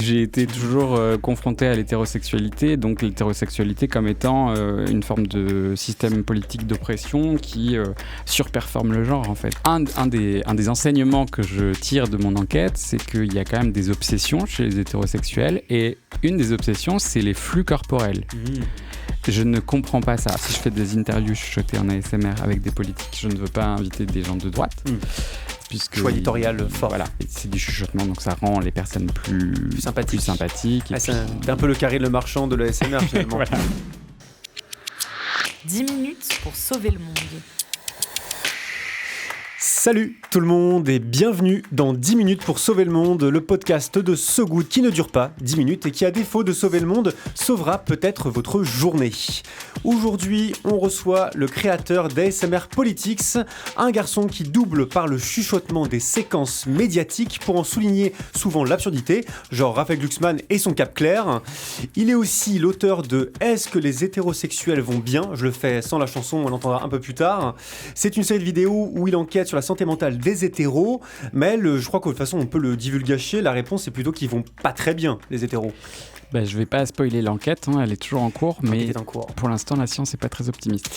j'ai été toujours confronté à l'hétérosexualité, donc l'hétérosexualité comme étant une forme de système politique d'oppression qui surperforme le genre en fait. Un des enseignements que je tire de mon enquête, c'est qu'il y a quand même des obsessions chez les hétérosexuels, et une des obsessions, c'est les flux corporels. Je ne comprends pas ça. Si je fais des interviews chuchotées en ASMR avec des politiques, je ne veux pas inviter des gens de droite. Puisque choix éditorial fort. Voilà, c'est du chuchotement, donc ça rend les personnes plus sympathiques. C'est un peu le Karine Le Marchand de l'ASMR finalement. Voilà. 10 minutes pour sauver le monde. Salut tout le monde et bienvenue dans 10 minutes pour sauver le monde, le podcast de So Good qui ne dure pas 10 minutes et qui, à défaut de sauver le monde, sauvera peut-être votre journée. Aujourd'hui, on reçoit le créateur d'ASMR Politics, un garçon qui double par le chuchotement des séquences médiatiques pour en souligner souvent l'absurdité, genre Raphaël Glucksmann et son cap clair. Il est aussi l'auteur de Est-ce que les hétérosexuels vont bien ? Je le fais sans la chanson, on l'entendra un peu plus tard. C'est une série de vidéos où il enquête sur la santé mentale des hétéros, mais je crois que de toute façon on peut le divulgacher, la réponse c'est plutôt qu'ils vont pas très bien, les hétéros. Je vais pas spoiler l'enquête, elle est toujours en cours, mais pour l'instant la science n'est pas très optimiste.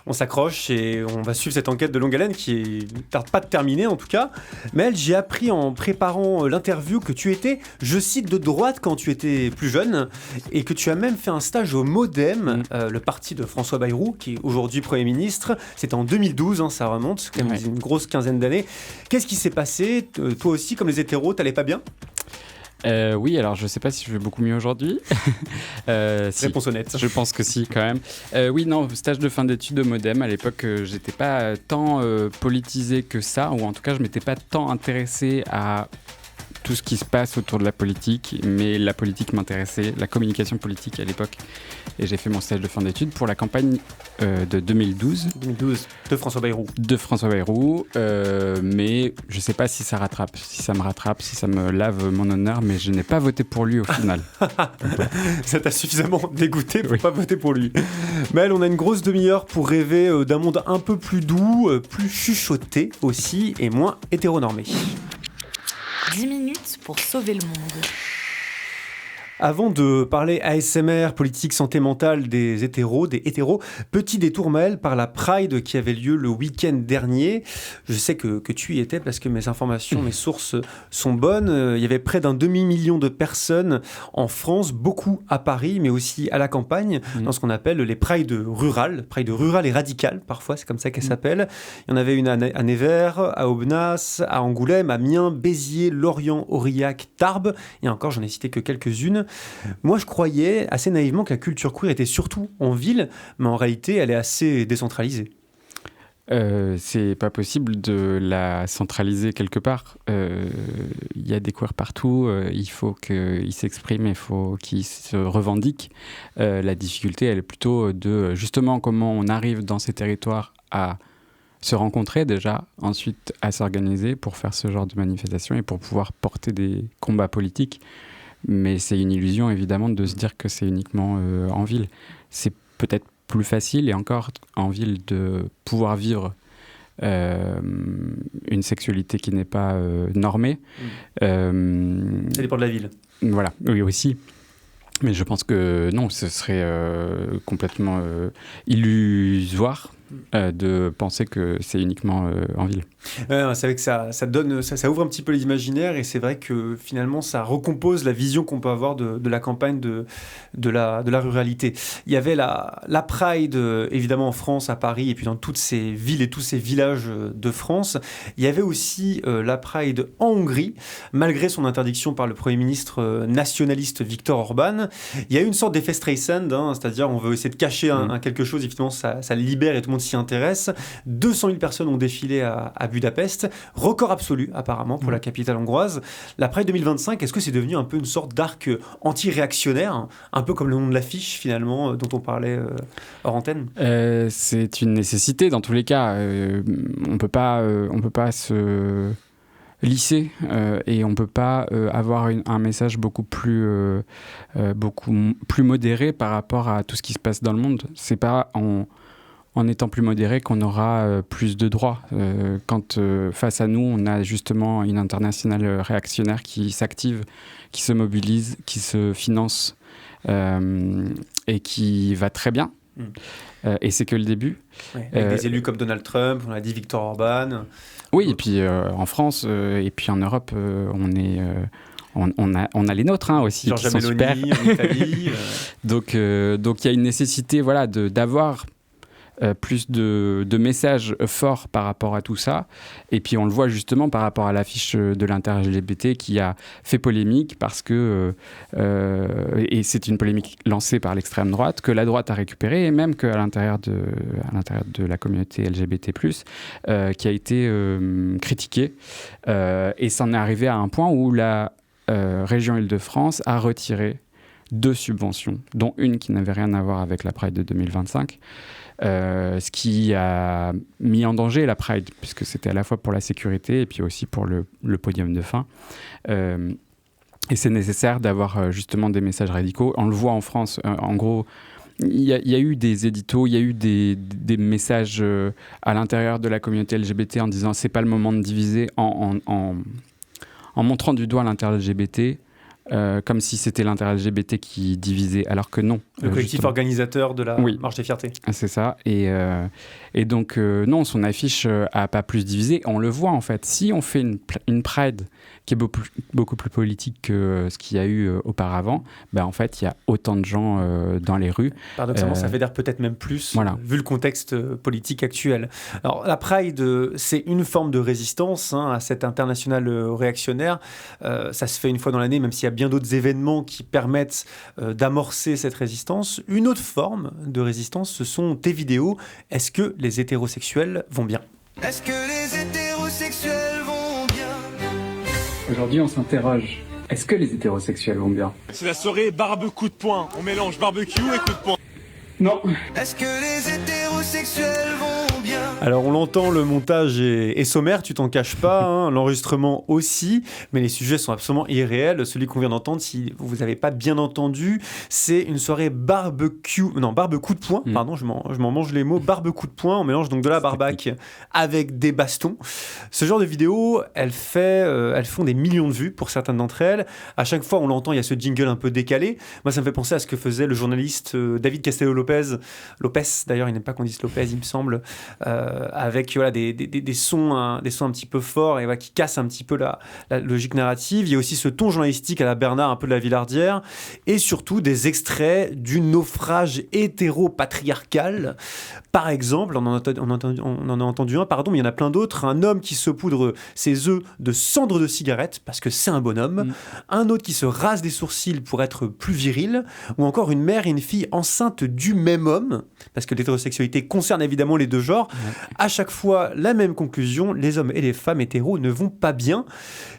On s'accroche et on va suivre cette enquête de longue haleine qui ne tarde pas de terminer en tout cas. Mais j'ai appris en préparant l'interview que tu étais, je cite, de droite quand tu étais plus jeune, et que tu as même fait un stage au MoDem, le parti de François Bayrou, qui est aujourd'hui Premier ministre. C'était en 2012, ça remonte, quand même une grosse quinzaine d'années. Qu'est-ce qui s'est passé ? Toi aussi, comme les hétéros, t'allais pas bien ? Oui, alors je sais pas si je vais beaucoup mieux aujourd'hui. Si. Réponse honnête. Je pense que si, quand même. Oui, non, stage de fin d'études au MoDem. À l'époque, j'étais pas tant politisé que ça, ou en tout cas, je m'étais pas tant intéressé à tout ce qui se passe autour de la politique, mais la politique m'intéressait, la communication politique à l'époque. Et j'ai fait mon stage de fin d'études pour la campagne de 2012. 2012, de François Bayrou. De François Bayrou, mais je sais pas si ça rattrape, si ça me rattrape, si ça me lave mon honneur, mais je n'ai pas voté pour lui au final. Ça t'a suffisamment dégoûté pour pas voter pour lui. Mais on a une grosse demi-heure pour rêver d'un monde un peu plus doux, plus chuchoté aussi, et moins hétéronormé. 10 minutes pour sauver le monde. Avant de parler ASMR, politique, santé mentale des hétéros, petit détour Maël par la Pride qui avait lieu le week-end dernier. Je sais que tu y étais parce que mes informations, mes sources sont bonnes. Il y avait près d'un demi-million de personnes en France, beaucoup à Paris, mais aussi à la campagne, dans ce qu'on appelle les Pride rurales et radicales, parfois, c'est comme ça qu'elles s'appellent. Il y en avait une à Nevers, à Aubenas, à Angoulême, à Amiens, Béziers, Lorient, Aurillac, Tarbes, et encore, j'en ai cité que quelques-unes. Moi, je croyais assez naïvement que la culture queer était surtout en ville, mais en réalité, elle est assez décentralisée. C'est pas possible de la centraliser quelque part. Il y a des queers partout, il faut qu'ils s'expriment, il faut qu'ils se revendiquent. La difficulté, elle est plutôt de justement comment on arrive dans ces territoires à se rencontrer déjà, ensuite à s'organiser pour faire ce genre de manifestation et pour pouvoir porter des combats politiques. Mais c'est une illusion, évidemment, de se dire que c'est uniquement en ville. C'est peut-être plus facile, et encore en ville, de pouvoir vivre une sexualité qui n'est pas normée. Ça dépend de la ville. Voilà, oui, aussi. Mais je pense que non, ce serait complètement illusoire de penser que c'est uniquement en ville. C'est vrai que ça ouvre un petit peu l'imaginaire, et c'est vrai que finalement ça recompose la vision qu'on peut avoir de la campagne, de la ruralité. Il y avait la Pride évidemment en France, à Paris, et puis dans toutes ces villes et tous ces villages de France. Il y avait aussi la Pride en Hongrie, malgré son interdiction par le Premier ministre nationaliste Viktor Orban. Il y a eu une sorte d'effet Streisand, c'est-à-dire on veut essayer de cacher quelque chose, et finalement ça libère et tout le monde s'y intéresse. 200 000 personnes ont défilé à Budapest, record absolu apparemment pour la capitale hongroise. La Pride 2025, est-ce que c'est devenu un peu une sorte d'arc anti-réactionnaire, un peu comme le nom de l'affiche finalement dont on parlait hors antenne? C'est une nécessité dans tous les cas. On peut pas se lisser et on peut pas avoir un message beaucoup plus modéré par rapport à tout ce qui se passe dans le monde. C'est pas en en étant plus modéré qu'on aura plus de droits. Quand face à nous, on a justement une internationale réactionnaire qui s'active, qui se mobilise, qui se finance et qui va très bien. Et c'est que le début. Ouais, avec des élus comme Donald Trump, on a dit Viktor Orban. Oui, et puis en France et puis en Europe, on a les nôtres aussi, Giorgia qui sont Meloni, super. en Italie. Donc il y a une nécessité d'avoir plus de messages forts par rapport à tout ça. Et puis on le voit justement par rapport à l'affiche de l'inter-LGBT qui a fait polémique parce que, et c'est une polémique lancée par l'extrême droite, que la droite a récupéré, et même qu'à l'intérieur de la communauté LGBT+, qui a été critiquée. Et ça en est arrivé à un point où la région Île-de-France a retiré 2 subventions, dont une qui n'avait rien à voir avec la Pride de 2025. Ce qui a mis en danger la Pride, puisque c'était à la fois pour la sécurité et puis aussi pour le podium de fin. Et c'est nécessaire d'avoir justement des messages radicaux. On le voit en France, en gros, il y a eu des éditos, il y a eu des messages à l'intérieur de la communauté LGBT en disant c'est pas le moment de diviser, en montrant du doigt l'inter-LGBT. Comme si c'était l'inter-LGBT qui divisait, alors que non. Le collectif justement. Organisateur de la Marche des Fiertés. C'est ça. Et donc, non, son affiche a pas plus divisé. On le voit, en fait. Si on fait une Pride qui est beaucoup plus politique que ce qu'il y a eu auparavant, en fait, il y a autant de gens dans les rues. Paradoxalement, ça fédère peut-être même plus, voilà. Vu le contexte politique actuel. Alors, la Pride, c'est une forme de résistance à cette internationale réactionnaire. Ça se fait une fois dans l'année, même s'il y a bien d'autres événements qui permettent d'amorcer cette résistance. Une autre forme de résistance, ce sont tes vidéos. Est-ce que les hétérosexuels vont bien ? Est-ce que les hétérosexuels vont bien ? Aujourd'hui, on s'interroge. Est-ce que les hétérosexuels vont bien ? C'est la soirée barbe coup de poing. On mélange barbecue et coup de poing. Non. Est-ce que les hétérosexuels vont bien ? Alors on l'entend, le montage est sommaire, tu t'en caches pas, l'enregistrement aussi, mais les sujets sont absolument irréels. Celui qu'on vient d'entendre, si vous n'avez pas bien entendu, c'est une soirée barbe coup de poing, pardon, je m'en mange les mots, barbe coup de poing, on mélange donc de la barbaque avec des bastons. Ce genre de vidéos, elles font des millions de vues pour certaines d'entre elles. À chaque fois on l'entend, il y a ce jingle un peu décalé. Moi ça me fait penser à ce que faisait le journaliste David Castello-Lopez, d'ailleurs il n'aime pas qu'on dise Lopez il me semble, avec des sons un petit peu forts et qui cassent un petit peu la logique narrative. Il y a aussi ce ton journalistique à la Bernard, un peu de la Villardière, et surtout des extraits du naufrage hétéro-patriarcal. Par exemple, on en a entendu un, mais il y en a plein d'autres. Un homme qui se poudre ses œufs de cendres de cigarette parce que c'est un bonhomme. Un autre qui se rase des sourcils pour être plus viril. Ou encore une mère et une fille enceintes du même homme, parce que l'hétérosexualité concerne évidemment les deux genres. À chaque fois, la même conclusion, les hommes et les femmes hétéros ne vont pas bien.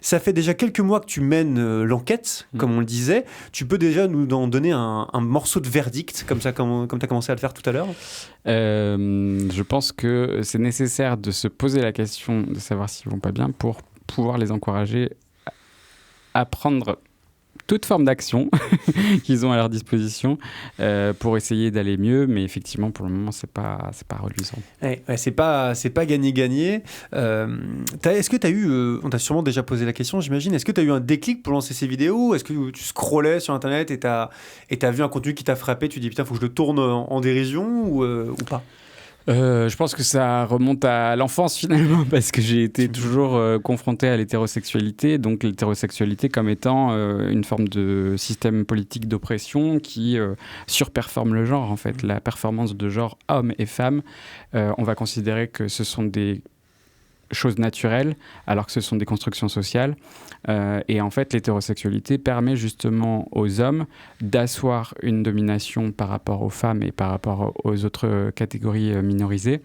Ça fait déjà quelques mois que tu mènes l'enquête, comme on le disait. Tu peux déjà nous en donner un morceau de verdict, comme tu as commencé à le faire tout à l'heure. Je pense que c'est nécessaire de se poser la question de savoir s'ils vont pas bien pour pouvoir les encourager à prendre toute forme d'action qu'ils ont à leur disposition pour essayer d'aller mieux, mais effectivement pour le moment c'est pas reluisant. C'est pas gagné. Est-ce que tu as eu, on t'a sûrement déjà posé la question j'imagine, est-ce que tu as eu un déclic pour lancer ces vidéos ? Est-ce que tu scrollais sur internet et t'as vu un contenu qui t'a frappé, tu te dis putain faut que je le tourne en dérision ou pas ? Je pense que ça remonte à l'enfance finalement, parce que j'ai été toujours confronté à l'hétérosexualité, donc l'hétérosexualité comme étant une forme de système politique d'oppression qui surperforme le genre en fait. La performance de genre hommes et femmes, on va considérer que ce sont des choses naturelles alors que ce sont des constructions sociales et en fait l'hétérosexualité permet justement aux hommes d'asseoir une domination par rapport aux femmes et par rapport aux autres catégories minorisées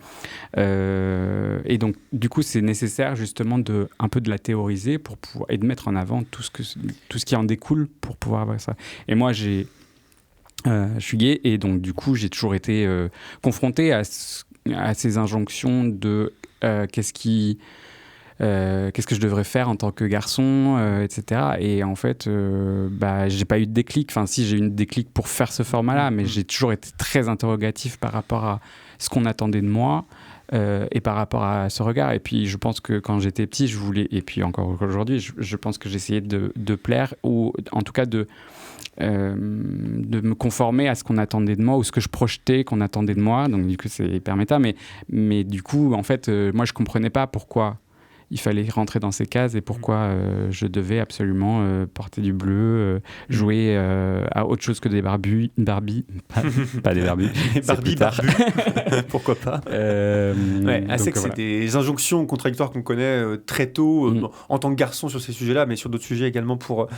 et donc du coup c'est nécessaire justement un peu de la théoriser pour pouvoir, et de mettre en avant tout ce qui en découle pour pouvoir avoir ça. Et moi je suis gay et donc du coup j'ai toujours été confronté à ces injonctions de qu'est-ce qui qu'est-ce que je devrais faire en tant que garçon, etc. Et en fait, j'ai pas eu de déclic. Enfin, si, j'ai eu une déclic pour faire ce format-là, mais j'ai toujours été très interrogatif par rapport à ce qu'on attendait de moi. Et par rapport à ce regard. Et puis, je pense que quand j'étais petit, je voulais, et puis encore aujourd'hui, je pense que j'essayais de plaire, ou en tout cas de me conformer à ce qu'on attendait de moi, ou ce que je projetais qu'on attendait de moi. Donc, du coup, c'est hyper méta. Mais du coup, en fait, moi, je comprenais pas pourquoi il fallait rentrer dans ces cases et pourquoi je devais absolument porter du bleu, jouer à autre chose que des Barbie, pas des Barbie. Barbie, pourquoi pas. C'est que c'est des injonctions contradictoires qu'on connaît très tôt en tant que garçon sur ces sujets-là, mais sur d'autres sujets également pour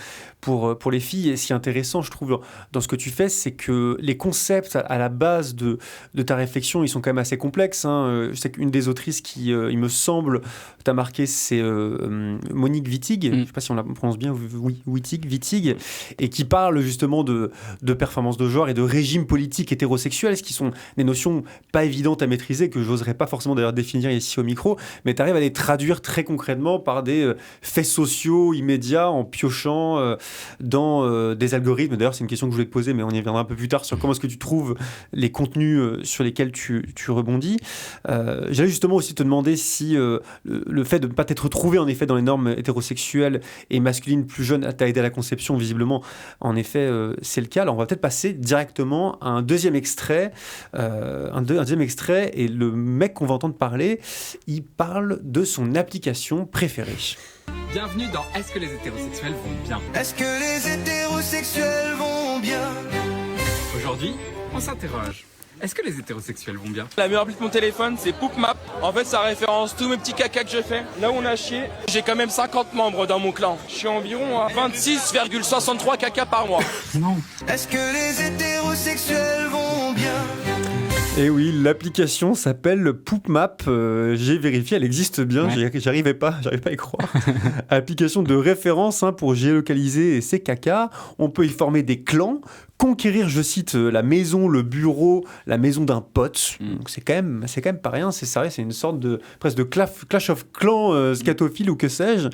les filles. Et ce qui est intéressant, je trouve, dans ce que tu fais, c'est que les concepts à la base de ta réflexion, ils sont quand même assez complexes. Je sais qu'une des autrices qui, il me semble, t'a marqué, c'est Monique Wittig, je ne sais pas si on la prononce bien, Wittig, et qui parle justement de performance de genre et de régime politique hétérosexuel, ce qui sont des notions pas évidentes à maîtriser, que j'oserais pas forcément d'ailleurs définir ici au micro, mais tu arrives à les traduire très concrètement par des faits sociaux immédiats en piochant dans des algorithmes. D'ailleurs, c'est une question que je voulais te poser, mais on y reviendra un peu plus tard sur comment est-ce que tu trouves les contenus sur lesquels tu rebondis. J'allais justement aussi te demander si le fait de ne pas t'être retrouvé en effet dans les normes hétérosexuelles et masculines plus jeunes t'a aidé à la conception, visiblement. En effet, c'est le cas. Alors on va peut-être passer directement à un deuxième extrait. Un deuxième extrait, et le mec qu'on va entendre parler, il parle de son application préférée. Bienvenue dans Est-ce que les hétérosexuels vont bien ? Est-ce que les hétérosexuels vont bien ? Aujourd'hui, on s'interroge. Est-ce que les hétérosexuels vont bien ? La meilleure appli de mon téléphone, c'est PoopMap. En fait, ça référence tous mes petits cacas que je fais. Là où on a chié, j'ai quand même 50 membres dans mon clan. Je suis environ à 26,63 caca par mois. Non. Est-ce que les hétérosexuels vont bien ? Et oui, l'application s'appelle PoopMap. J'ai vérifié, elle existe bien. Ouais. J'arrivais pas à y croire. Application de référence pour géolocaliser ses cacas. On peut y former des clans, conquérir, je cite, la maison, le bureau, la maison d'un pote. Donc c'est quand même pas rien. C'est sérieux, c'est une sorte de presque de Clash of Clans scatophile ou que sais-je.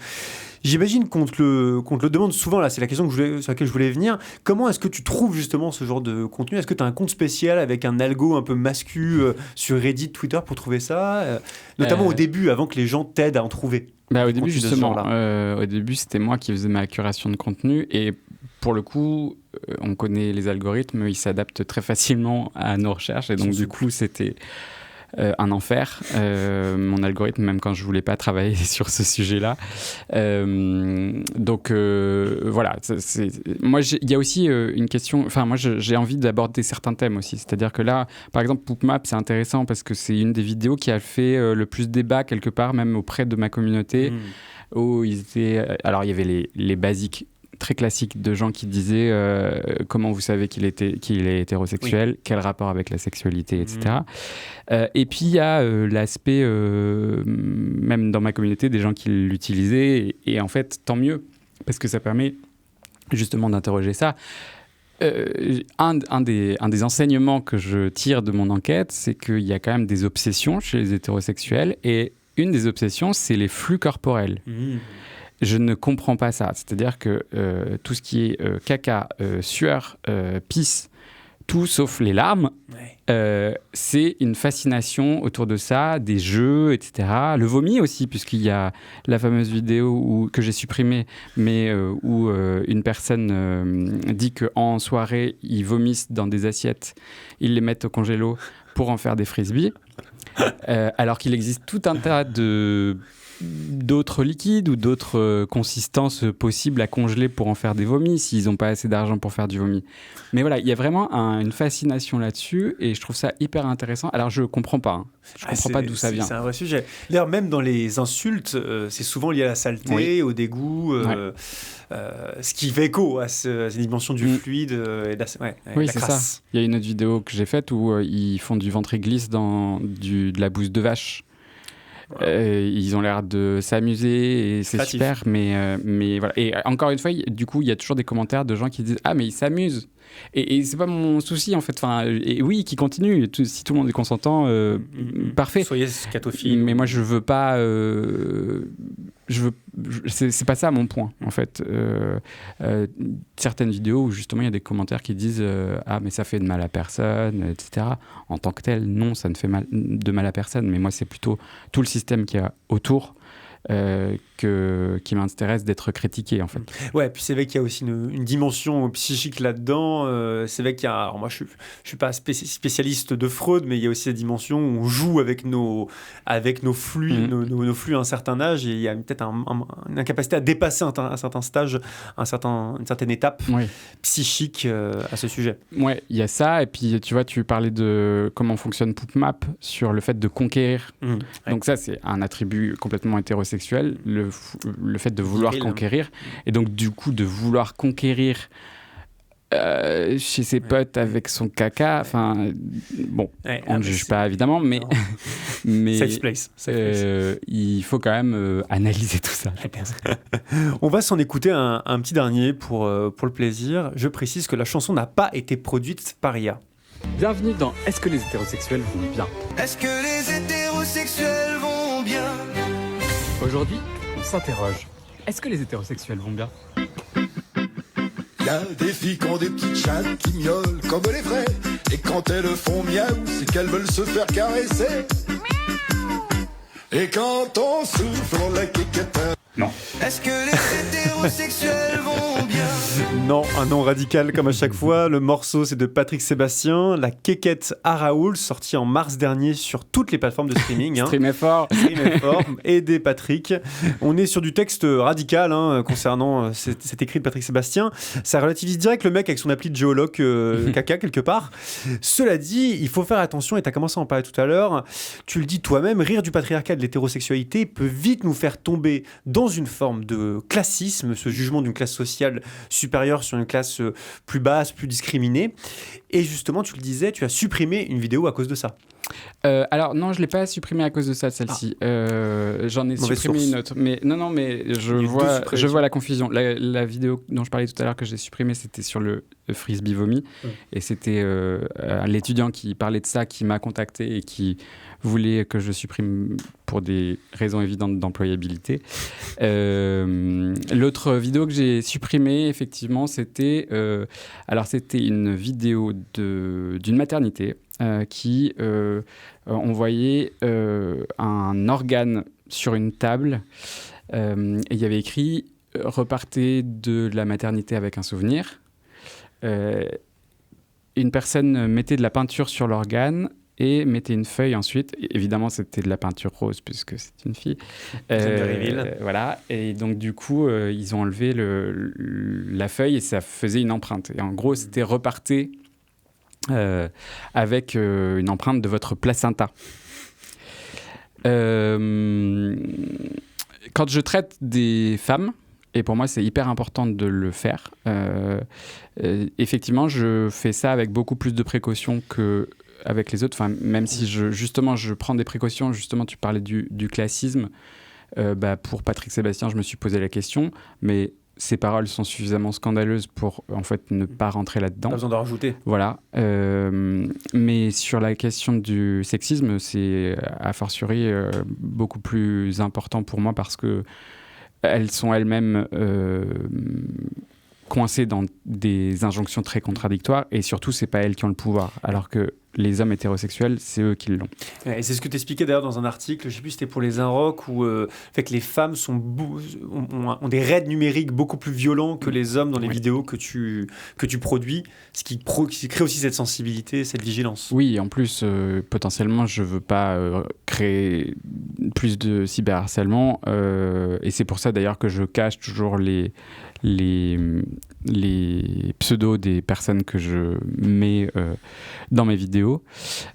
J'imagine qu'on te le demande souvent, là, c'est la question sur laquelle je voulais venir. Comment est-ce que tu trouves justement ce genre de contenu ? Est-ce que tu as un compte spécial avec un algo un peu mascu sur Reddit, Twitter pour trouver ça notamment au début, avant que les gens t'aident à en trouver. Au début, justement, au début, c'était moi qui faisais ma curation de contenu, et pour le coup, on connaît les algorithmes, ils s'adaptent très facilement à nos recherches, et donc du coup, c'était un enfer, mon algorithme, même quand je voulais pas travailler sur ce sujet-là. Donc voilà, moi il y a aussi une question, enfin moi j'ai envie d'aborder certains thèmes aussi, c'est-à-dire que là, par exemple, PoopMap, c'est intéressant parce que c'est une des vidéos qui a fait le plus débat quelque part, même auprès de ma communauté, où ils étaient, alors il y avait les basiques très classique de gens qui disaient comment vous savez qu'il est hétérosexuel, quel rapport avec la sexualité, etc. Et puis il y a l'aspect, même dans ma communauté, des gens qui l'utilisaient, et en fait, tant mieux, parce que ça permet justement d'interroger ça. Un des enseignements que je tire de mon enquête, c'est qu'il y a quand même des obsessions chez les hétérosexuels, et une des obsessions, c'est les flux corporels. Je ne comprends pas ça. C'est-à-dire que tout ce qui est caca, sueur, pisse, tout sauf les larmes, c'est une fascination autour de ça, des jeux, etc. Le vomi aussi, puisqu'il y a la fameuse vidéo que j'ai supprimée, mais où une personne dit qu'en soirée, ils vomissent dans des assiettes, ils les mettent au congélo pour en faire des frisbees, alors qu'il existe tout un tas d'autres liquides ou d'autres consistances possibles à congeler pour en faire des vomis s'ils n'ont pas assez d'argent pour faire du vomi. Mais voilà, il y a vraiment une fascination là-dessus, et je trouve ça hyper intéressant. Alors je comprends pas, je comprends pas d'où ça vient. C'est un vrai sujet. D'ailleurs, même dans les insultes, c'est souvent lié à la saleté, au dégoût, ce qui fait écho à cette dimension du fluide et de la c'est crasse. Ça. Il y a une autre vidéo que j'ai faite où ils font du ventre-glisse dans de la bouse de vache. Ils ont l'air de s'amuser et c'est Créatif. super, mais voilà. Et encore une fois, du coup, il y a toujours des commentaires de gens qui disent « Ah, mais ils s'amusent !» Et c'est pas mon souci, en fait. Enfin, et oui, qui continue. Si tout le monde est consentant, parfait. Soyez scatophile. Mais moi, je veux pas... c'est pas ça mon point, en fait. Certaines vidéos où, justement, il y a des commentaires qui disent « Ah, mais ça fait de mal à personne, etc. » En tant que tel, non, ça ne fait de mal à personne. Mais moi, c'est plutôt tout le système qu'il y a autour qui m'intéresse d'être critiqué, en fait. Ouais, puis c'est vrai qu'il y a aussi une dimension psychique là-dedans. C'est vrai qu'il y a... Alors moi, je suis pas spécialiste de Freud, mais il y a aussi la dimension où on joue avec nos flux, nos flux à un certain âge, et il y a peut-être une incapacité à dépasser un certain stage, une certaine étape psychique à ce sujet. Ouais, il y a ça, et puis tu vois, tu parlais de comment fonctionne PoopMap sur le fait de conquérir. Donc ça, c'est un attribut complètement hétérosexuel, le fait de vouloir conquérir, et donc du coup de vouloir conquérir chez ses potes avec son caca, enfin bon, on ne juge pas évidemment, mais Safe place. il faut quand même analyser tout ça, je pense. On va s'en écouter un petit dernier pour le plaisir. Je précise que la chanson n'a pas été produite par IA. Bienvenue dans Est-ce que les hétérosexuels vont bien ? Est-ce que les hétérosexuels vont bien? Aujourd'hui, on s'interroge. Est-ce que les hétérosexuels vont bien ? Y'a des filles qui ont des petites chattes qui miaulent comme les vrais. Et quand elles font miaou, c'est qu'elles veulent se faire caresser. Et quand on souffle, on la quéquette. Non. Est-ce que les hétérosexuels vont bien? Non, un nom radical comme à chaque fois. Le morceau, c'est de Patrick Sébastien, La Quéquette à Raoul, sorti en mars dernier sur toutes les plateformes de streaming. Streamez fort. Streamez fort. Aidez Patrick. On est sur du texte radical concernant cet écrit de Patrick Sébastien. Ça relativise direct le mec avec son appli de géologue caca quelque part. Cela dit, il faut faire attention, et tu as commencé à en parler tout à l'heure. Tu le dis toi-même, rire du patriarcat et de l'hétérosexualité peut vite nous faire tomber dans une forme de classisme, ce jugement d'une classe sociale supérieure sur une classe plus basse, plus discriminée. Et justement, tu le disais, tu as supprimé une vidéo à cause de ça. Alors non, je ne l'ai pas supprimée à cause de ça, celle-ci. J'en ai Mauvaise supprimé source. une autre. Mais je vois la confusion. La vidéo dont je parlais tout à l'heure que j'ai supprimée, c'était sur le frisbee vomi. Et c'était l'étudiant qui parlait de ça, qui m'a contacté et qui voulait que je supprime pour des raisons évidentes d'employabilité. L'autre vidéo que j'ai supprimée, effectivement, c'était une vidéo d'une maternité qui on voyait un organe sur une table et il y avait écrit « Repartez de la maternité avec un souvenir ». Une personne mettait de la peinture sur l'organe et mettait une feuille ensuite. Et évidemment, c'était de la peinture rose puisque c'est une fille. Voilà. Et donc, du coup, ils ont enlevé la feuille et ça faisait une empreinte. Et en gros, c'était « Repartez ». Avec une empreinte de votre placenta. Quand je traite des femmes, et pour moi c'est hyper important de le faire, effectivement je fais ça avec beaucoup plus de précautions qu'avec les autres, enfin, même si je prends des précautions. Justement, tu parlais du classisme, pour Patrick Sébastien je me suis posé la question, mais ces paroles sont suffisamment scandaleuses pour en fait ne pas rentrer là-dedans. Pas besoin de rajouter. Voilà. Mais sur la question du sexisme, c'est a fortiori beaucoup plus important pour moi parce que elles sont elles-mêmes coincées dans des injonctions très contradictoires et surtout, c'est pas elles qui ont le pouvoir. Alors que les hommes hétérosexuels, c'est eux qui l'ont. Et c'est ce que tu expliquais d'ailleurs dans un article, je ne sais plus si c'était pour les Inrocks, où fait que les femmes ont des raids numériques beaucoup plus violents que les hommes dans les vidéos que tu produis, ce qui crée aussi cette sensibilité, cette vigilance. Oui, en plus, potentiellement, je ne veux pas créer plus de cyberharcèlement. Et c'est pour ça d'ailleurs que je cache toujours les pseudos des personnes que je mets dans mes vidéos.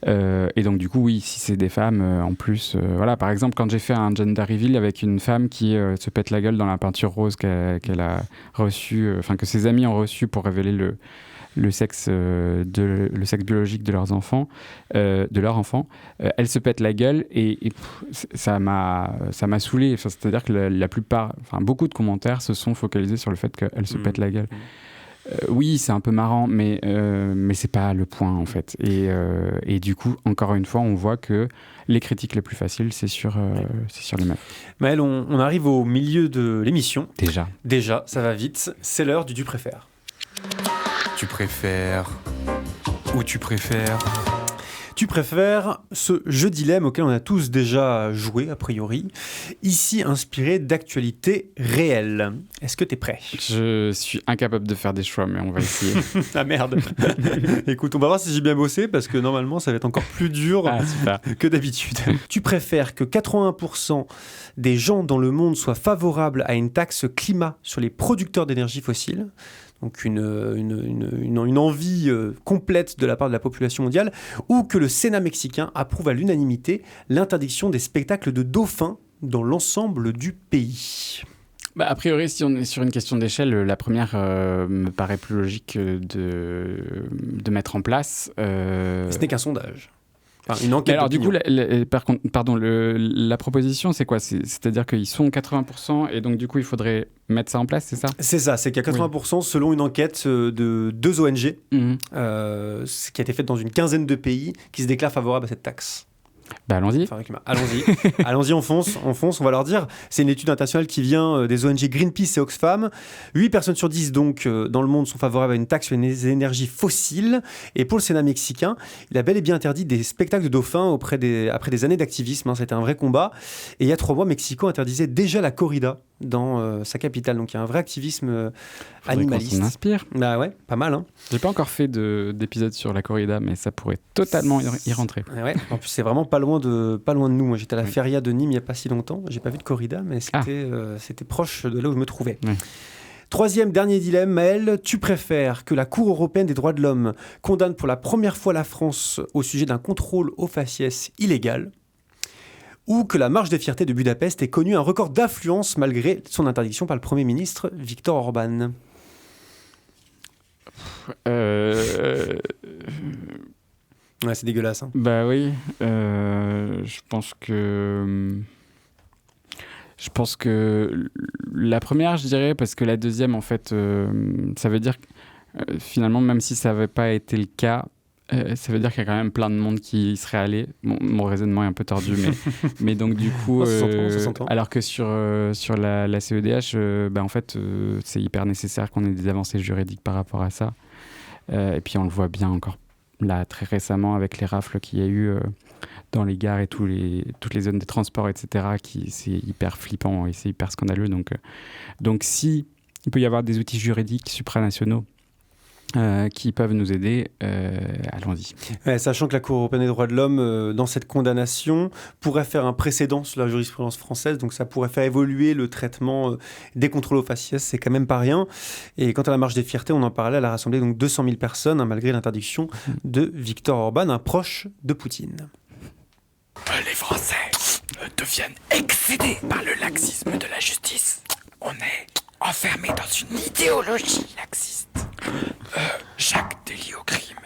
Et donc du coup, oui, si c'est des femmes, en plus, voilà, par exemple, quand j'ai fait un gender reveal avec une femme qui se pète la gueule dans la peinture rose qu'elle a reçue, que ses amis ont reçue pour révéler le sexe biologique de leurs enfants, de leur enfant, elle se pète la gueule et ça m'a saoulé. Enfin, c'est-à-dire que la plupart, beaucoup de commentaires se sont focalisés sur le fait qu'elle se pète la gueule. Oui, c'est un peu marrant, mais c'est pas le point en fait. Et du coup, encore une fois, on voit que les critiques les plus faciles, c'est sur les meufs. Maël, on arrive au milieu de l'émission. Déjà, ça va vite. C'est l'heure du tu préfères. Tu préfères... Ou tu préfères... Tu préfères ce jeu dilemme auquel on a tous déjà joué, a priori, ici inspiré d'actualités réelles. Est-ce que tu es prêt ? Je suis incapable de faire des choix, mais on va essayer. Ah merde. Écoute, on va voir si j'ai bien bossé, parce que normalement, ça va être encore plus dur que d'habitude. Tu préfères que 81% des gens dans le monde soient favorables à une taxe climat sur les producteurs d'énergie fossile ? Donc une envie complète de la part de la population mondiale, ou que le Sénat mexicain approuve à l'unanimité l'interdiction des spectacles de dauphins dans l'ensemble du pays. A priori, si on est sur une question d'échelle, la première me paraît plus logique de mettre en place. Ce n'est qu'un sondage. Enfin, une enquête. Mais alors d'opinion. du coup, la proposition, c'est quoi ? C'est-à-dire qu'ils sont 80% et donc du coup, il faudrait mettre ça en place, c'est ça ? C'est ça, c'est qu'il y a 80% selon une enquête de 2 ONG qui a été faite dans une quinzaine de pays qui se déclarent favorables à cette taxe. Allons-y. Allons-y, on fonce, on va leur dire. C'est une étude internationale qui vient des ONG Greenpeace et Oxfam. 8 personnes sur 10 donc dans le monde sont favorables à une taxe sur les énergies fossiles. Et pour le Sénat mexicain, il a bel et bien interdit des spectacles de dauphins après des années d'activisme. C'était un vrai combat. Et il y a 3 mois, Mexico interdisait déjà la corrida dans sa capitale. Donc il y a un vrai activisme animaliste. Qu'on s'en inspire. Bah ouais, pas mal. Hein. J'ai pas encore fait d'épisode sur la corrida, mais ça pourrait totalement y rentrer. Ouais. En plus, c'est vraiment pas loin de nous. Moi, j'étais à la feria de Nîmes il y a pas si longtemps. J'ai pas vu de corrida, mais c'était proche de là où je me trouvais. Ouais. Troisième, dernier dilemme, Maël, tu préfères que la Cour européenne des droits de l'homme condamne pour la première fois la France au sujet d'un contrôle au faciès illégal, ou que la marche des fiertés de Budapest ait connu un record d'affluence malgré son interdiction par le Premier ministre Viktor Orban ? Ouais, c'est dégueulasse. Hein. Bah oui, je pense que la première, je dirais, parce que la deuxième, en fait, ça veut dire que finalement, même si ça n'avait pas été le cas, ça veut dire qu'il y a quand même plein de monde qui y serait allé. Mon raisonnement est un peu tordu, mais donc du coup, ça s'entend. alors que sur la CEDH, en fait, c'est hyper nécessaire qu'on ait des avancées juridiques par rapport à ça. Et puis on le voit bien encore là très récemment avec les rafles qu'il y a eu dans les gares et toutes les zones de transport, etc. C'est hyper flippant et c'est hyper scandaleux. Donc si il peut y avoir des outils juridiques supranationaux qui peuvent nous aider, allons-y. Ouais, sachant que la Cour européenne des droits de l'homme, dans cette condamnation, pourrait faire un précédent sur la jurisprudence française, donc ça pourrait faire évoluer le traitement des contrôles au faciès, c'est quand même pas rien. Et quant à la marche des fiertés, on en parlait, elle a rassemblé donc 200 000 personnes, malgré l'interdiction de Viktor Orban, un proche de Poutine. Les Français deviennent excédés par le laxisme de la justice. On est enfermés dans une idéologie laxiste. Chaque délit au crime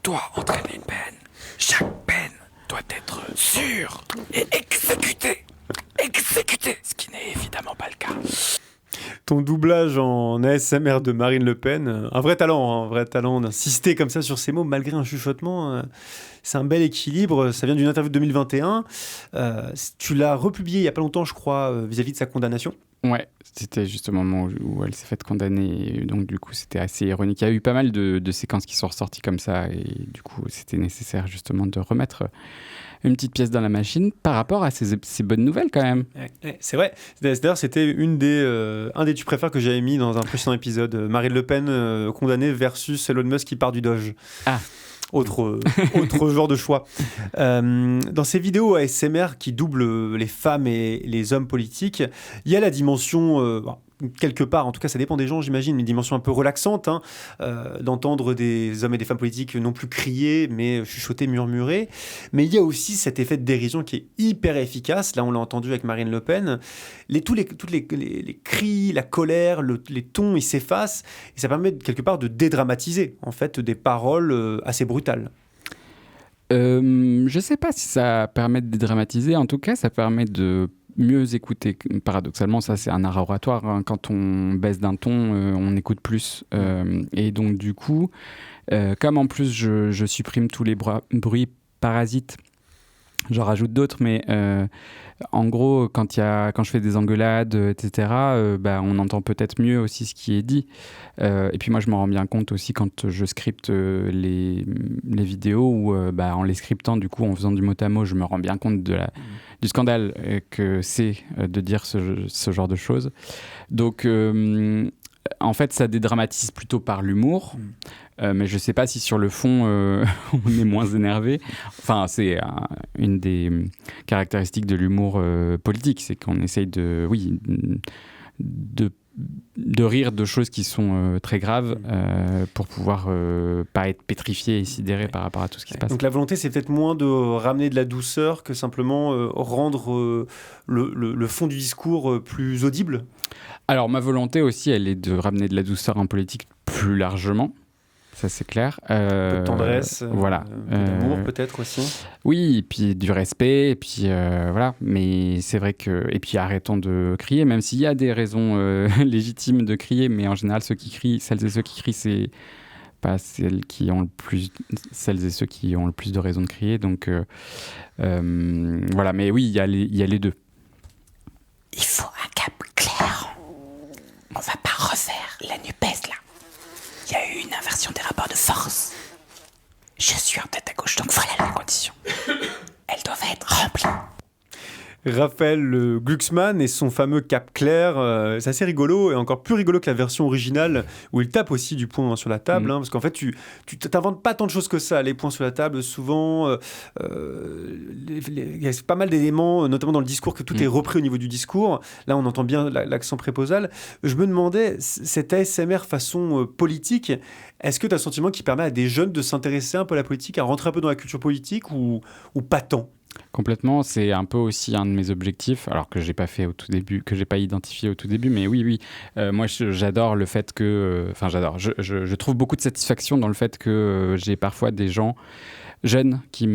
doit entraîner une peine. Chaque peine doit être sûre et exécutée. Ce qui n'est évidemment pas le cas. Ton doublage en ASMR de Marine Le Pen, un vrai talent d'insister comme ça sur ces mots malgré un chuchotement. C'est un bel équilibre, ça vient d'une interview de 2021. Tu l'as republié il n'y a pas longtemps, je crois, vis-à-vis de sa condamnation. Ouais, c'était justement au moment où elle s'est faite condamner, et donc du coup c'était assez ironique. Il y a eu pas mal de séquences qui sont ressorties comme ça, et du coup c'était nécessaire justement de remettre une petite pièce dans la machine par rapport à ces bonnes nouvelles quand même. Ouais, c'est vrai, d'ailleurs c'était un des tu préfères que j'avais mis dans un précédent épisode, Marine Le Pen condamnée versus Elon Musk qui part du Doge. Ah. Autre genre de choix. Dans ces vidéos ASMR qui doublent les femmes et les hommes politiques, il y a la dimension, quelque part, en tout cas ça dépend des gens j'imagine, une dimension un peu relaxante, d'entendre des hommes et des femmes politiques non plus crier, mais chuchoter, murmurer. Mais il y a aussi cet effet de dérision qui est hyper efficace. Là on l'a entendu avec Marine Le Pen. Tous les cris, la colère, les tons, ils s'effacent. Et ça permet quelque part de dédramatiser en fait des paroles assez brutales. Je sais pas si ça permet de dédramatiser. En tout cas, ça permet de mieux écouter. Paradoxalement, ça c'est un art oratoire. Hein. Quand on baisse d'un ton, on écoute plus. Et donc du coup, comme en plus je supprime tous les bruits parasites, j'en rajoute d'autres, mais en gros, quand je fais des engueulades, etc., on entend peut-être mieux aussi ce qui est dit. Et puis moi, je m'en rends bien compte aussi quand je scripte les vidéos, où en les scriptant, du coup, en faisant du mot à mot, je me rends bien compte du scandale que c'est de dire ce genre de choses. Donc, en fait, ça dédramatise plutôt par l'humour. Mais je ne sais pas si sur le fond, on est moins énervé. Enfin, c'est une des caractéristiques de l'humour politique, c'est qu'on essaye de rire de choses qui sont très graves pour pouvoir pas être pétrifié et sidéré par rapport à tout ce qui se passe. Donc la volonté, c'est peut-être moins de ramener de la douceur que simplement rendre le fond du discours plus audible. Alors ma volonté aussi, elle est de ramener de la douceur en politique plus largement. Ça c'est clair. Un peu de tendresse, voilà. Un peu d'amour peut-être aussi. Oui, et puis du respect, et puis voilà. Mais c'est vrai que... Et puis arrêtons de crier, même s'il y a des raisons légitimes de crier, mais en général, celles et ceux qui crient, c'est pas celles et ceux qui ont le plus de raisons de crier. Donc voilà, mais oui, il y a les deux. Il faut un cap clair. On va pas refaire la NUPES là. Il y a eu une inversion des rapports de force. Je suis en tête à gauche, donc voilà les conditions. Elles doivent être remplies. Raphaël Glucksmann et son fameux cap clair, c'est assez rigolo, et encore plus rigolo que la version originale où il tape aussi du poing sur la table, parce qu'en fait tu t'inventes pas tant de choses que ça. Les points sur la table, souvent il y a pas mal d'éléments, notamment dans le discours, que tout est repris au niveau du discours. Là on entend bien l'accent préposal. Je me demandais, cette ASMR façon politique, est-ce que tu as le sentiment qu'il permet à des jeunes de s'intéresser un peu à la politique, à rentrer un peu dans la culture politique, ou pas tant? Complètement, c'est un peu aussi un de mes objectifs, alors que j'ai pas fait au tout début, que j'ai pas identifié au tout début, mais oui, moi j'adore le fait que, je trouve beaucoup de satisfaction dans le fait que j'ai parfois des gens jeunes qui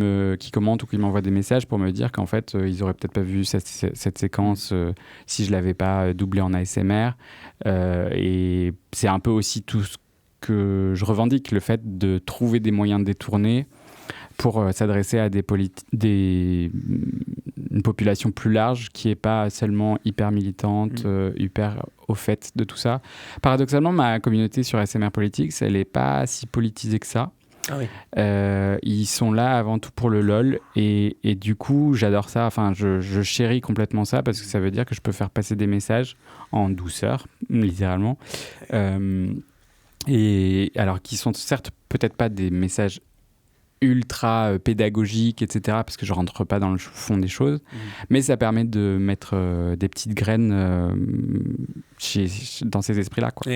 commentent ou qui m'envoient des messages pour me dire qu'en fait ils auraient peut-être pas vu cette séquence si je l'avais pas doublée en ASMR, et c'est un peu aussi tout ce que je revendique, le fait de trouver des moyens détournés pour s'adresser à une population plus large qui n'est pas seulement hyper militante, hyper au fait de tout ça. Paradoxalement, ma communauté sur ASMR Politics, elle n'est pas si politisée que ça. Ah oui. Ils sont là avant tout pour le LOL, et du coup j'adore ça. Enfin, je chéris complètement ça, parce que ça veut dire que je peux faire passer des messages en douceur, littéralement, et alors qui sont certes peut-être pas des messages ultra pédagogique, etc., parce que je rentre pas dans le fond des choses, mais ça permet de mettre des petites graines dans ces esprits-là, quoi.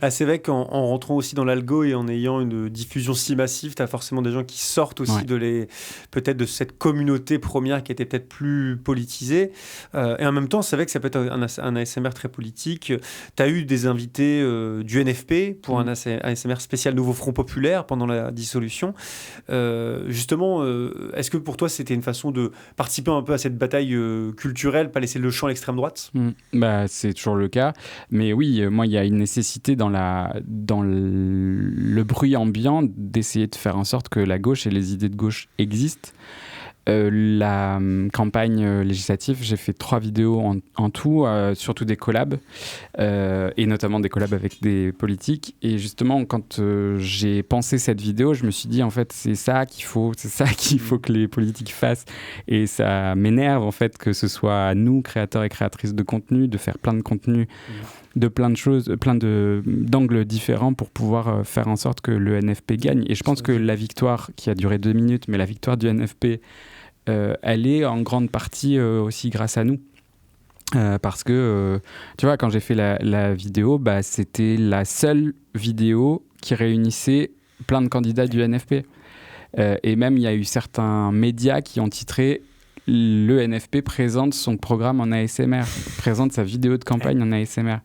C'est vrai qu'en rentrant aussi dans l'algo et en ayant une diffusion si massive, tu as forcément des gens qui sortent aussi peut-être de cette communauté première qui était peut-être plus politisée, et en même temps c'est vrai que ça peut être un ASMR très politique. Tu as eu des invités du NFP pour un ASMR spécial Nouveau Front Populaire pendant la dissolution. Justement, est-ce que pour toi c'était une façon de participer un peu à cette bataille culturelle, pas laisser le champ à l'extrême droite? C'est toujours le cas, mais oui, moi il y a une nécessité dans le bruit ambiant d'essayer de faire en sorte que la gauche et les idées de gauche existent. La campagne législative, j'ai fait 3 vidéos en tout, surtout des collabs, et notamment des collabs avec des politiques. Et justement, quand j'ai pensé cette vidéo, je me suis dit, en fait, c'est ça qu'il faut que les politiques fassent. Et ça m'énerve, en fait, que ce soit à nous, créateurs et créatrices de contenu, de faire plein de contenu, de plein de choses, plein d'angles différents pour pouvoir faire en sorte que le NFP gagne. Et je pense que la victoire, qui a duré 2 minutes, mais la victoire du NFP, elle est en grande partie aussi grâce à nous. Parce que, tu vois, quand j'ai fait la vidéo, c'était la seule vidéo qui réunissait plein de candidats du NFP. Et même, il y a eu certains médias qui ont titré « Le NFP présente son programme en ASMR », présente sa vidéo de campagne en ASMR.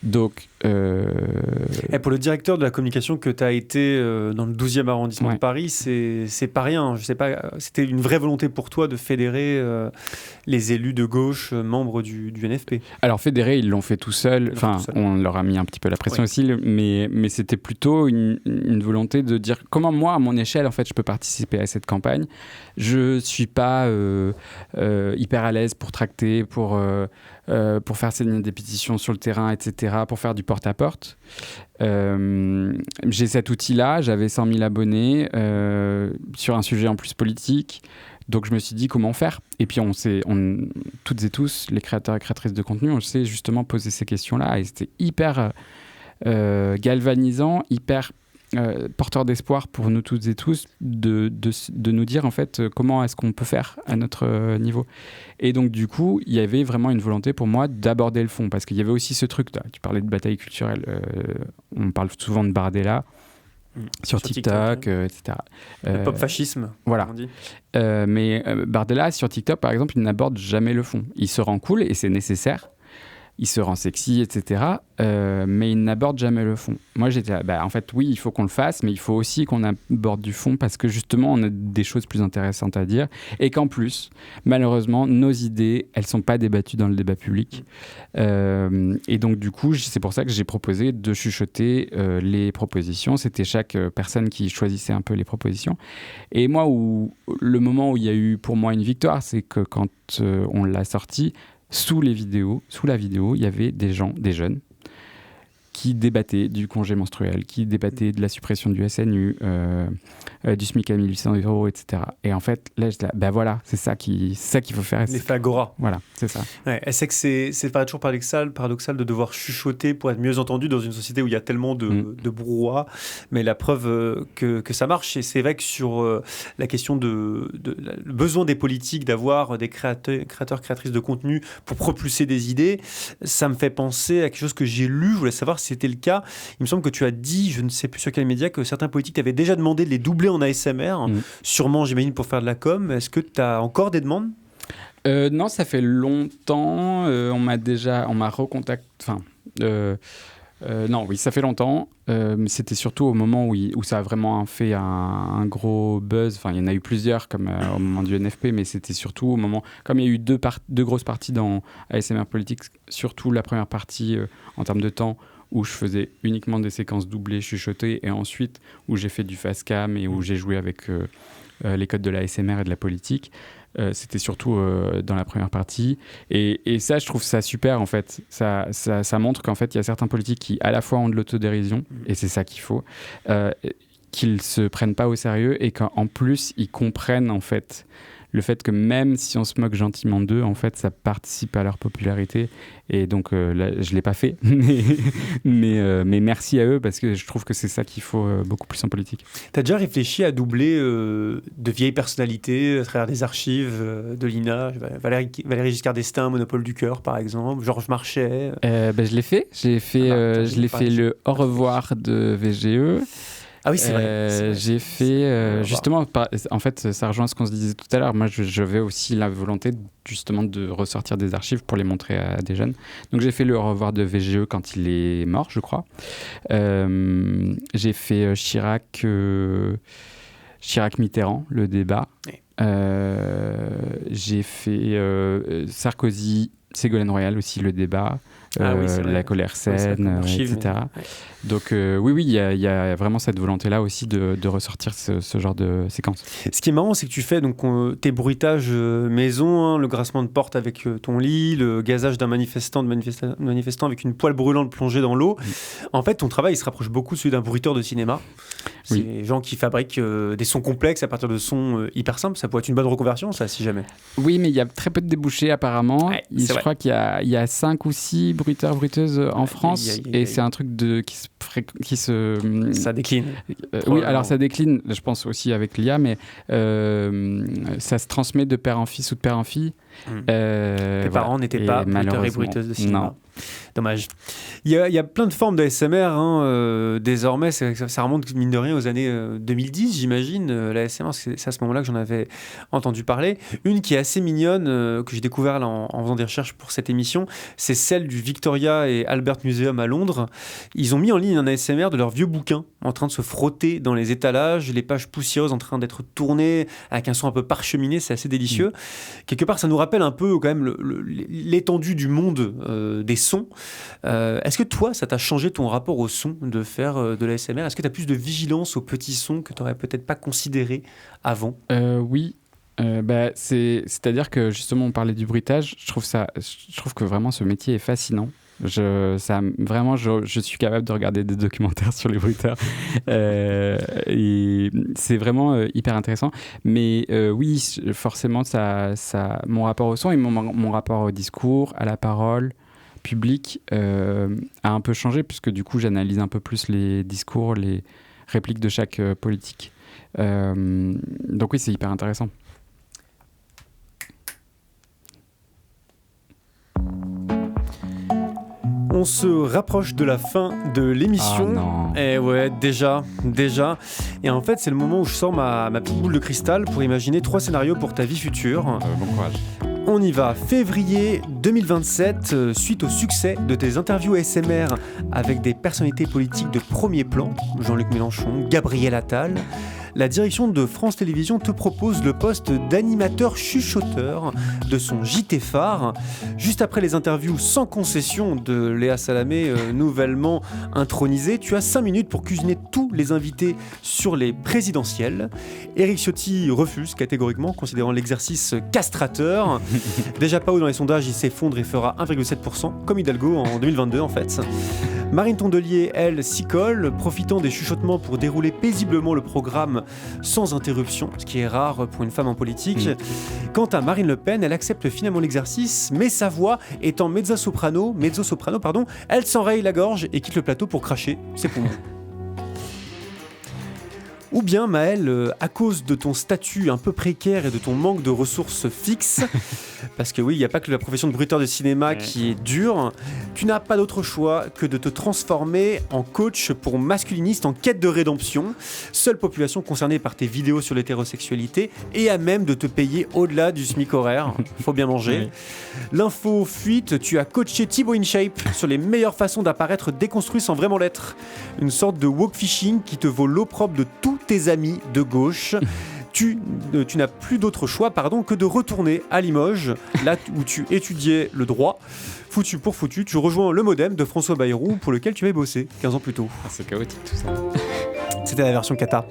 Donc, Et pour le directeur de la communication que tu as été dans le 12e arrondissement de Paris, c'est pas rien. Je sais pas, c'était une vraie volonté pour toi de fédérer les élus de gauche, membres du NFP. Alors fédérer, ils l'ont fait tout seuls. Enfin, on leur a mis un petit peu la pression aussi, mais c'était plutôt une volonté de dire comment moi, à mon échelle, en fait, je peux participer à cette campagne. Je suis pas hyper à l'aise pour tracter, pour faire signer des pétitions sur le terrain, etc., pour faire du porte-à-porte. J'ai cet outil-là, j'avais 100 000 abonnés sur un sujet en plus politique, donc je me suis dit comment faire. Et puis toutes et tous, les créateurs et créatrices de contenu, on sait justement poser ces questions-là, et c'était hyper galvanisant, hyper porteur d'espoir pour nous toutes et tous de nous dire en fait comment est-ce qu'on peut faire à notre niveau. Et donc du coup il y avait vraiment une volonté pour moi d'aborder le fond, parce qu'il y avait aussi ce truc là, tu parlais de bataille culturelle, on parle souvent de Bardella sur TikTok, etc. Le pop-fascisme, voilà. comme on dit. Mais Bardella sur TikTok par exemple, il n'aborde jamais le fond. Il se rend cool et c'est nécessaire, il se rend sexy, etc. Mais il n'aborde jamais le fond. Moi, j'étais là, en fait, oui, il faut qu'on le fasse, mais il faut aussi qu'on aborde du fond, parce que justement, on a des choses plus intéressantes à dire, et qu'en plus, malheureusement, nos idées, elles ne sont pas débattues dans le débat public. Et donc, du coup, c'est pour ça que j'ai proposé de chuchoter les propositions. C'était chaque personne qui choisissait un peu les propositions. Et moi, le moment où il y a eu pour moi une victoire, c'est que quand on l'a sorti, sous la vidéo, il y avait des jeunes, qui débattaient du congé menstruel, qui débattaient de la suppression du SNU, du SMIC à 1 800 €, etc. Et en fait, là, voilà, c'est ça qu'il faut faire. L'effet Agora. Voilà, c'est ça. Ouais, c'est que c'est pas toujours paradoxal de devoir chuchoter pour être mieux entendu dans une société où il y a tellement de brouhaha, mais la preuve que ça marche. Et c'est vrai que sur la question le besoin des politiques d'avoir des créateurs, créatrices de contenu pour propulser des idées, ça me fait penser à quelque chose que j'ai lu. Je voulais savoir si c'était le cas. Il me semble que tu as dit, je ne sais plus sur quel média, que certains politiques t'avaient déjà demandé de les doubler en ASMR, sûrement, j'imagine, pour faire de la com. Est-ce que tu as encore des demandes ? Non, ça fait longtemps. On m'a recontacté. Non, oui, ça fait longtemps. Mais c'était surtout au moment où ça a vraiment fait un gros buzz. Enfin, il y en a eu plusieurs, comme au moment du NFP, mais c'était surtout au moment... Comme il y a eu deux grosses parties dans ASMR Politique, surtout la première partie en termes de temps, où je faisais uniquement des séquences doublées, chuchotées, et ensuite où j'ai fait du fast cam et où j'ai joué avec les codes de la ASMR et de la politique. C'était surtout dans la première partie. Et ça, je trouve ça super, en fait. Ça montre qu'en fait, il y a certains politiques qui, à la fois, ont de l'autodérision, et c'est ça qu'il faut, qu'ils ne se prennent pas au sérieux, et qu'en plus, ils comprennent, en fait, le fait que même si on se moque gentiment d'eux, en fait, ça participe à leur popularité. Et donc, là, je ne l'ai pas fait. mais merci à eux, parce que je trouve que c'est ça qu'il faut beaucoup plus en politique. Tu as déjà réfléchi à doubler de vieilles personnalités à travers des archives de l'INA, Valéry Giscard d'Estaing, Monopole du cœur, par exemple, Georges Marchais Je l'ai fait. Je l'ai fait le Au revoir de VGE. Ah oui, c'est vrai. J'ai fait justement, en fait, ça rejoint ce qu'on se disait tout à l'heure. Moi, j'avais aussi la volonté justement de ressortir des archives pour les montrer à des jeunes. Donc, j'ai fait le Au revoir de VGE quand il est mort, je crois. J'ai fait Chirac-Mitterrand, le débat. Oui. J'ai fait Sarkozy, Ségolène Royal aussi, le débat. La colère saine, etc. Ouais. Donc oui, il y a vraiment cette volonté-là aussi de ressortir ce genre de séquence. Ce qui est marrant, c'est que tu fais donc, tes bruitages maison, le grincement de porte avec ton lit, le gazage d'un manifestant avec une poêle brûlante plongée dans l'eau. En fait, ton travail il se rapproche beaucoup de celui d'un bruiteur de cinéma. C'est des gens qui fabriquent des sons complexes à partir de sons hyper simples. Ça pourrait être une bonne reconversion, ça, si jamais. Oui, mais il y a très peu de débouchés apparemment. Ouais, je crois qu'il y a 5 ou 6 bruiteurs, bruiteuses en France, et c'est un truc qui se... Ça décline. Oui, alors ça décline, je pense aussi avec l'IA, mais ça se transmet de père en fils ou de père en fille. Tes parents n'étaient pas bruiteurs et bruiteuses de cinéma. Non. Dommage. Il y a plein de formes d'ASMR. Désormais, ça remonte mine de rien aux années 2010, j'imagine. L'ASMR, c'est à ce moment-là que j'en avais entendu parler. Une qui est assez mignonne, que j'ai découvert là, en faisant des recherches pour cette émission, c'est celle du Victoria et Albert Museum à Londres. Ils ont mis en ligne un ASMR de leurs vieux bouquins, en train de se frotter dans les étalages, les pages poussiéreuses en train d'être tournées, avec un son un peu parcheminé, c'est assez délicieux. Quelque part, ça nous rappelle un peu quand même l'étendue du monde des sons. Est-ce que toi, ça t'a changé ton rapport au son de faire de l'ASMR ? Est-ce que tu as plus de vigilance aux petits sons que tu n'aurais peut-être pas considéré avant ? Oui. C'est-à-dire que justement, on parlait du bruitage. Je trouve que vraiment ce métier est fascinant. Je suis capable de regarder des documentaires sur les bruiteurs et c'est vraiment hyper intéressant. Mais oui, forcément, mon rapport au son et mon rapport au discours, à la parole publique a un peu changé, puisque du coup j'analyse un peu plus les discours, les répliques de chaque politique. Donc oui, c'est hyper intéressant. On se rapproche de la fin de l'émission. Et ouais, déjà. Et en fait, c'est le moment où je sors ma petite boule de cristal pour imaginer 3 scénarios pour ta vie future. Bon courage. On y va. Février 2027, suite au succès de tes interviews ASMR avec des personnalités politiques de premier plan, Jean-Luc Mélenchon, Gabriel Attal, la direction de France Télévisions te propose le poste d'animateur chuchoteur de son JT phare. Juste après les interviews sans concession de Léa Salamé, nouvellement intronisée, tu as 5 minutes pour cuisiner tous les invités sur les présidentielles. Éric Ciotti refuse catégoriquement, considérant l'exercice castrateur. Déjà pas haut dans les sondages, il s'effondre et fera 1,7%, comme Hidalgo en 2022 en fait. Marine Tondelier, elle, s'y colle, profitant des chuchotements pour dérouler paisiblement le programme sans interruption, ce qui est rare pour une femme en politique. Quant à Marine Le Pen, elle accepte finalement l'exercice, mais sa voix étant mezzo-soprano, elle s'enraye la gorge et quitte le plateau pour cracher ses poumons. Ou bien, Maëlle, à cause de ton statut un peu précaire et de ton manque de ressources fixes, parce que oui, il n'y a pas que la profession de bruiteur de cinéma qui est dure, tu n'as pas d'autre choix que de te transformer en coach pour masculiniste en quête de rédemption, seule population concernée par tes vidéos sur l'hétérosexualité et à même de te payer au-delà du SMIC horaire. Faut bien manger. Oui. L'info fuite, tu as coaché Thibaut InShape sur les meilleures façons d'apparaître déconstruit sans vraiment l'être. Une sorte de woke phishing qui te vaut l'opprobre de tous tes amis de gauche. Tu n'as plus d'autre choix que de retourner à Limoges, là où tu étudiais le droit. Foutu pour foutu, tu rejoins le Modem de François Bayrou pour lequel tu avais bossé 15 ans plus tôt. C'est chaotique tout ça. C'était la version kata.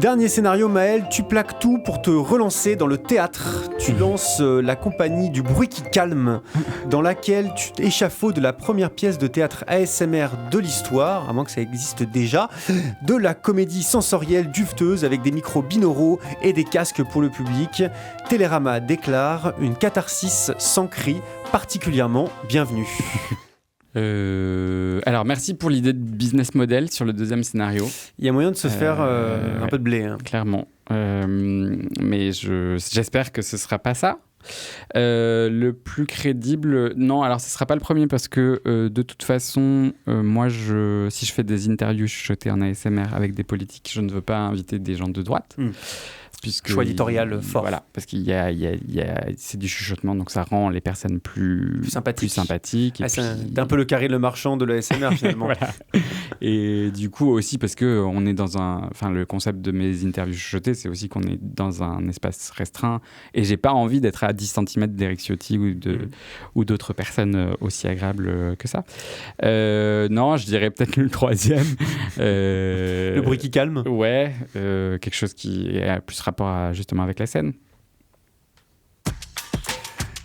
Dernier scénario, Maëlle, tu plaques tout pour te relancer dans le théâtre. Tu lances la compagnie du bruit qui calme, dans laquelle tu échafaudes la première pièce de théâtre ASMR de l'histoire, à moins que ça existe déjà, de la comédie sensorielle dufteuse avec des micros binauraux et des casques pour le public. Télérama déclare une catharsis sans cri, particulièrement bienvenue. Alors, merci pour l'idée de business model sur le deuxième scénario. Il y a moyen de se faire un peu de blé. Hein. Clairement. Mais j'espère que ce ne sera pas ça. Le plus crédible, non, alors ce ne sera pas le premier parce que de toute façon, moi, si je fais des interviews chuchotées en ASMR avec des politiques, je ne veux pas inviter des gens de droite. Choix éditorial fort. Voilà, parce qu'il y a, c'est du chuchotement, donc ça rend les personnes plus sympathiques. Et c'est un peu le Carré Le Marchand de l'ASMR finalement. Voilà. Et du coup aussi parce qu'on est le concept de mes interviews chuchotées, c'est aussi qu'on est dans un espace restreint et j'ai pas envie d'être à 10 cm d'Éric Ciotti ou d'autres personnes aussi agréables que ça. Non, je dirais peut-être le troisième. Le bruit qui calme. Ouais, quelque chose qui est plus rapport justement avec la scène.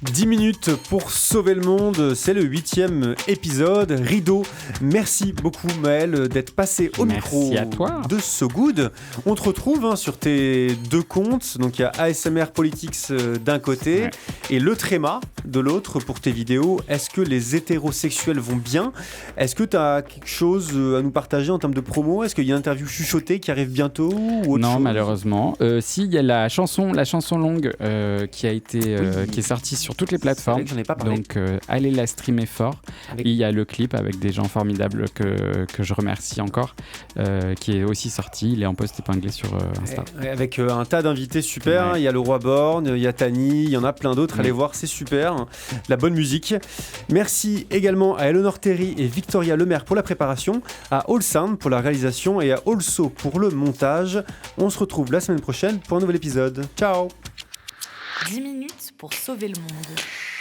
10 minutes pour sauver le monde, c'est le 8e épisode. Rideau, merci beaucoup Maël d'être passé au micro de So Good. On te retrouve sur tes 2 comptes, donc il y a ASMR Politics d'un côté et Le Tréma de l'autre pour tes vidéos. Est-ce que les hétérosexuels vont bien ? Est-ce que tu as quelque chose à nous partager en termes de promo ? Est-ce qu'il y a une interview chuchotée qui arrive bientôt ou autre Non, chose ? malheureusement. Si, il y a la chanson longue qui a été qui est sortie sur toutes les plateformes. J'en ai pas parlé. Donc allez la streamer fort. Et il y a le clip avec des gens formidables que je remercie encore, qui est aussi sorti. Il est en post épinglé sur Insta. Avec un tas d'invités super. Il y a le Roi Born, il y a Tani, il y en a plein d'autres. Allez voir, c'est super. La bonne musique. Merci également à Eleanor Terry et Victoria Lemaire pour la préparation, à All Sound pour la réalisation et à Also pour le montage. On se retrouve la semaine prochaine pour un nouvel épisode. Ciao. 10 minutes pour sauver le monde.